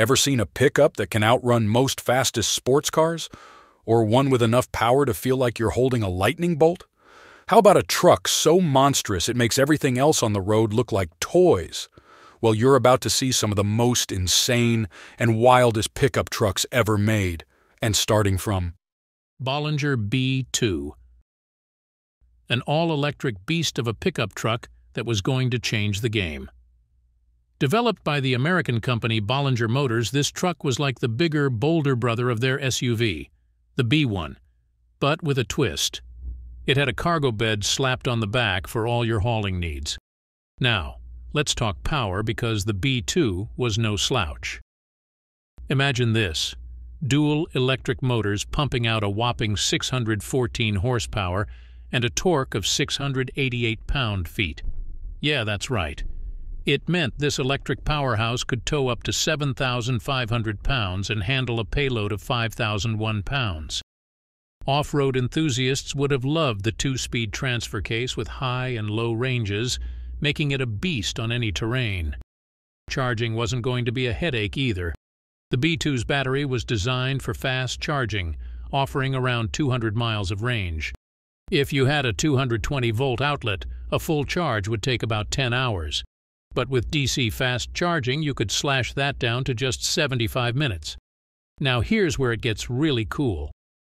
Ever seen a pickup that can outrun most fastest sports cars? Or one with enough power to feel like you're holding a lightning bolt? How about a truck so monstrous it makes everything else on the road look like toys? Well, you're about to see some of the most insane and wildest pickup trucks ever made, and starting from Bollinger B2, an all-electric beast of a pickup truck that was going to change the game. Developed by the American company Bollinger Motors, this truck was like the bigger, bolder brother of their SUV, the B1, but with a twist. It had a cargo bed slapped on the back for all your hauling needs. Now, let's talk power, because the B2 was no slouch. Imagine this: dual electric motors pumping out a whopping 614 horsepower and a torque of 688 pound-feet. Yeah, that's right. It meant this electric powerhouse could tow up to 7,500 pounds and handle a payload of 5,001 pounds. Off-road enthusiasts would have loved the two-speed transfer case with high and low ranges, making it a beast on any terrain. Charging wasn't going to be a headache either. The B2's battery was designed for fast charging, offering around 200 miles of range. If you had a 220-volt outlet, a full charge would take about 10 hours. But with DC fast charging, you could slash that down to just 75 minutes. Now here's where it gets really cool.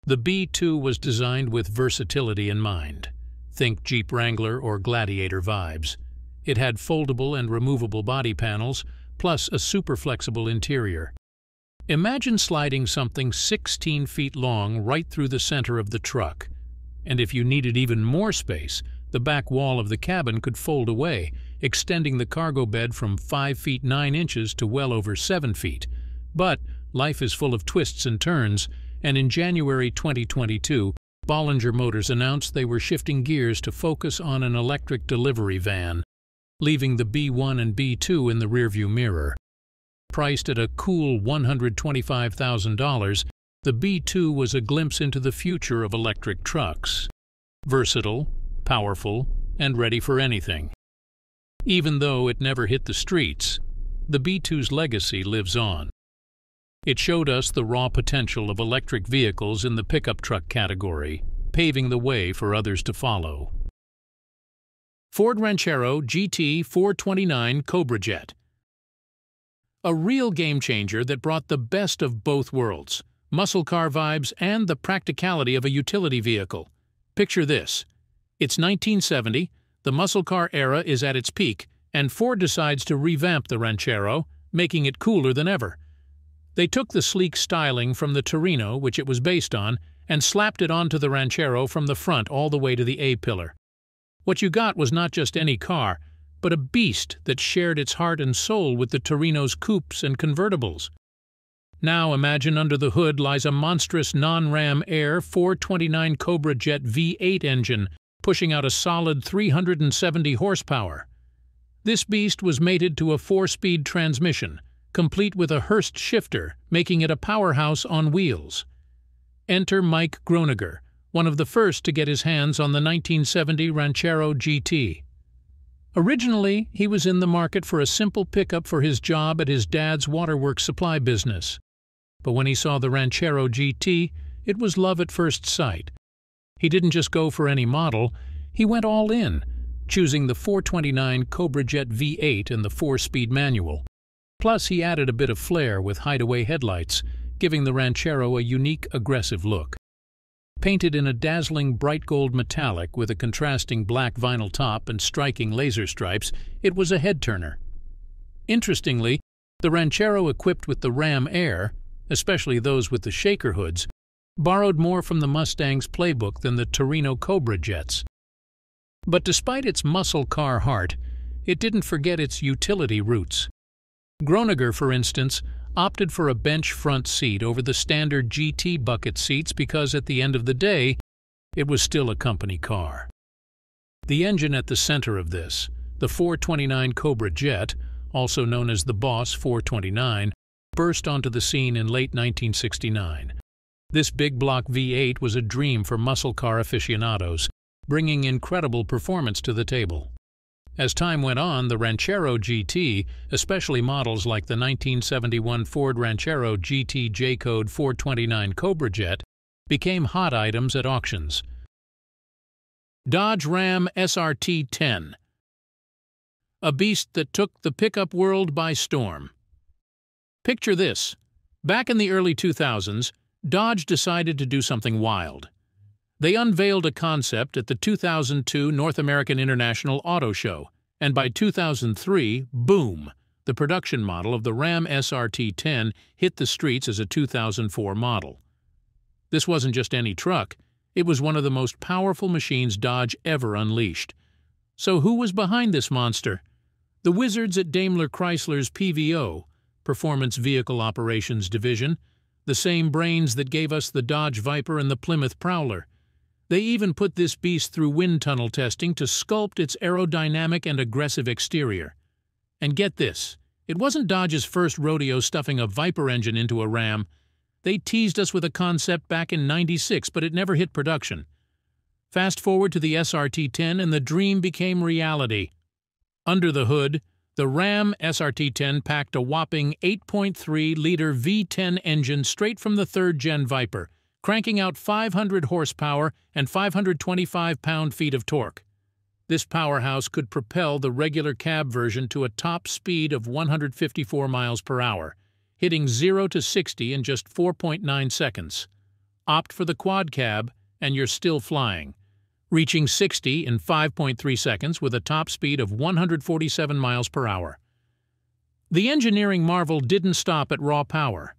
The B2 was designed with versatility in mind. Think Jeep Wrangler or Gladiator vibes. It had foldable and removable body panels, plus a super flexible interior. Imagine sliding something 16 feet long right through the center of the truck. And if you needed even more space, the back wall of the cabin could fold away, extending the cargo bed from 5 feet 9 inches to well over 7 feet. But life is full of twists and turns, and in January 2022, Bollinger Motors announced they were shifting gears to focus on an electric delivery van, leaving the B1 and B2 in the rearview mirror. Priced at a cool $125,000, the B2 was a glimpse into the future of electric trucks. Versatile, powerful, and ready for anything. Even though it never hit the streets, the B2's legacy lives on. It showed us the raw potential of electric vehicles in the pickup truck category, paving the way for others to follow. Ford Ranchero GT 429 Cobra Jet. A real game-changer that brought the best of both worlds, muscle car vibes and the practicality of a utility vehicle. Picture this. It's 1970, the muscle car era is at its peak, and Ford decides to revamp the Ranchero, making it cooler than ever. They took the sleek styling from the Torino, which it was based on, and slapped it onto the Ranchero from the front all the way to the A-pillar. What you got was not just any car, but a beast that shared its heart and soul with the Torino's coupes and convertibles. Now imagine under the hood lies a monstrous non-Ram Air 429 Cobra Jet V8 engine, pushing out a solid 370 horsepower. This beast was mated to a 4-speed transmission, complete with a Hurst shifter, making it a powerhouse on wheels. Enter Mike Groninger, one of the first to get his hands on the 1970 Ranchero GT. Originally, he was in the market for a simple pickup for his job at his dad's waterworks supply business. But when he saw the Ranchero GT, it was love at first sight. He didn't just go for any model, he went all in, choosing the 429 Cobra Jet V8 and the 4-speed manual. Plus, he added a bit of flair with hideaway headlights, giving the Ranchero a unique, aggressive look. Painted in a dazzling bright gold metallic with a contrasting black vinyl top and striking laser stripes, it was a head-turner. Interestingly, the Ranchero equipped with the Ram Air, especially those with the shaker hoods, borrowed more from the Mustang's playbook than the Torino Cobra Jets. But despite its muscle car heart, it didn't forget its utility roots. Groninger, for instance, opted for a bench front seat over the standard GT bucket seats because at the end of the day, it was still a company car. The engine at the center of this, the 429 Cobra Jet, also known as the Boss 429, burst onto the scene in late 1969. This big block V8 was a dream for muscle car aficionados, bringing incredible performance to the table. As time went on, the Ranchero GT, especially models like the 1971 Ford Ranchero GT J-Code 429 Cobra Jet, became hot items at auctions. Dodge Ram SRT-10, a beast that took the pickup world by storm. Picture this. Back in the early 2000s, Dodge decided to do something wild. They unveiled a concept at the 2002 North American International Auto Show, and by 2003, boom, the production model of the Ram SRT-10 hit the streets as a 2004 model. This wasn't just any truck, it was one of the most powerful machines Dodge ever unleashed. So who was behind this monster? The wizards at Daimler Chrysler's PVO, Performance Vehicle Operations Division, the same brains that gave us the Dodge Viper and the Plymouth Prowler. They even put this beast through wind tunnel testing to sculpt its aerodynamic and aggressive exterior. And get this, it wasn't Dodge's first rodeo stuffing a Viper engine into a Ram. They teased us with a concept back in '96, but it never hit production. Fast forward to the SRT-10 and the dream became reality. Under the hood, the Ram SRT-10 packed a whopping 8.3-liter V10 engine straight from the third-gen Viper, cranking out 500 horsepower and 525 pound-feet of torque. This powerhouse could propel the regular cab version to a top speed of 154 miles per hour, hitting 0 to 60 in just 4.9 seconds. Opt for the quad cab, and you're still flying, reaching 60 in 5.3 seconds with a top speed of 147 miles per hour. The engineering marvel didn't stop at raw power.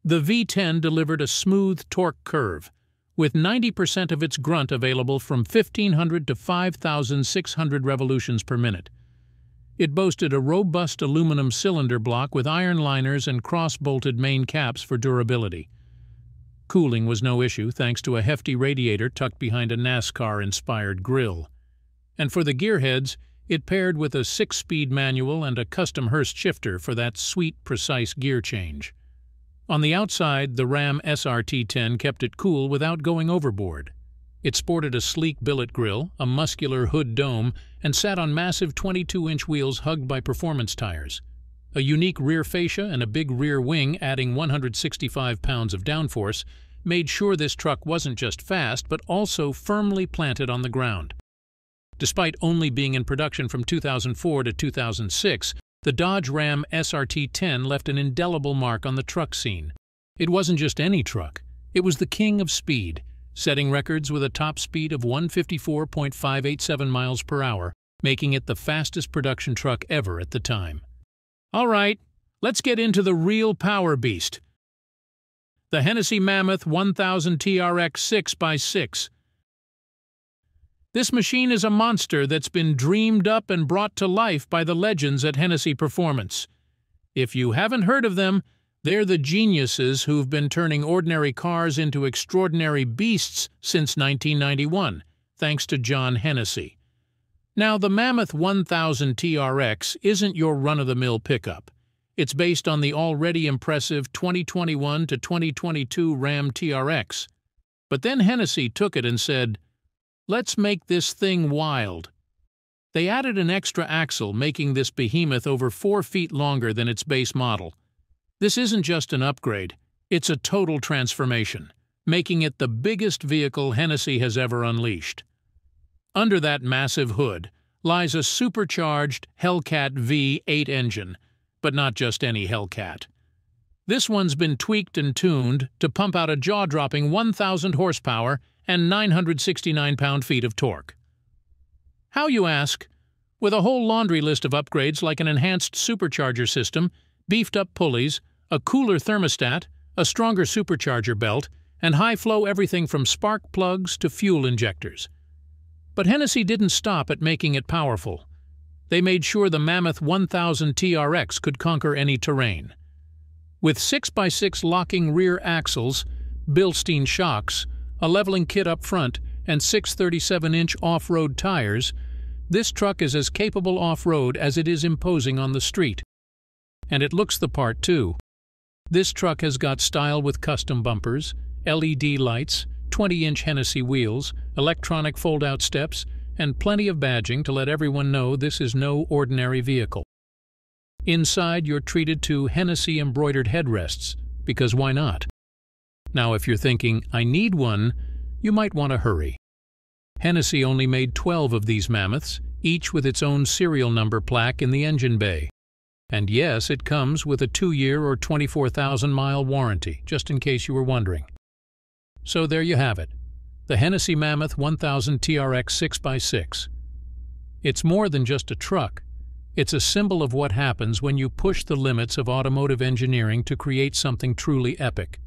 The V10 delivered a smooth torque curve, with 90% of its grunt available from 1,500 to 5,600 revolutions per minute. It boasted a robust aluminum cylinder block with iron liners and cross-bolted main caps for durability. Cooling was no issue thanks to a hefty radiator tucked behind a NASCAR-inspired grille. And for the gearheads, it paired with a 6-speed manual and a custom Hurst shifter for that sweet, precise gear change. On the outside, the Ram SRT-10 kept it cool without going overboard. It sported a sleek billet grille, a muscular hood dome, and sat on massive 22-inch wheels hugged by performance tires. A unique rear fascia and a big rear wing adding 165 pounds of downforce made sure this truck wasn't just fast but also firmly planted on the ground. Despite only being in production from 2004 to 2006, the Dodge Ram SRT-10 left an indelible mark on the truck scene. It wasn't just any truck, it was the king of speed, setting records with a top speed of 154.587 miles per hour, making it the fastest production truck ever at the time. All right, let's get into the real power beast. The Hennessy Mammoth 1000 TRX 6x6. This machine is a monster that's been dreamed up and brought to life by the legends at Hennessy Performance. If you haven't heard of them, they're the geniuses who've been turning ordinary cars into extraordinary beasts since 1991, thanks to John Hennessy. Now, the Mammoth 1000 TRX isn't your run-of-the-mill pickup. It's based on the already impressive 2021 to 2022 Ram TRX. But then Hennessy took it and said, "Let's make this thing wild." They added an extra axle, making this behemoth over 4 feet longer than its base model. This isn't just an upgrade, it's a total transformation, making it the biggest vehicle Hennessy has ever unleashed. Under that massive hood lies a supercharged Hellcat V8 engine, but not just any Hellcat. This one's been tweaked and tuned to pump out a jaw-dropping 1,000 horsepower and 969 pound-feet of torque. How, you ask? With a whole laundry list of upgrades like an enhanced supercharger system, beefed-up pulleys, a cooler thermostat, a stronger supercharger belt, and high-flow everything from spark plugs to fuel injectors. But Hennessy didn't stop at making it powerful. They made sure the Mammoth 1000 TRX could conquer any terrain. With 6x6 locking rear axles, Bilstein shocks, a leveling kit up front, and 6 37-inch off-road tires, this truck is as capable off-road as it is imposing on the street. And it looks the part, too. This truck has got style with custom bumpers, LED lights, 20-inch Hennessy wheels, electronic fold-out steps, and plenty of badging to let everyone know this is no ordinary vehicle. Inside, you're treated to Hennessy embroidered headrests, because why not? Now, if you're thinking, I need one, you might want to hurry. Hennessy only made 12 of these mammoths, each with its own serial number plaque in the engine bay. And yes, it comes with a 2-year or 24,000-mile warranty, just in case you were wondering. So there you have it, the Hennessy Mammoth 1000 TRX 6x6. It's more than just a truck. It's a symbol of what happens when you push the limits of automotive engineering to create something truly epic.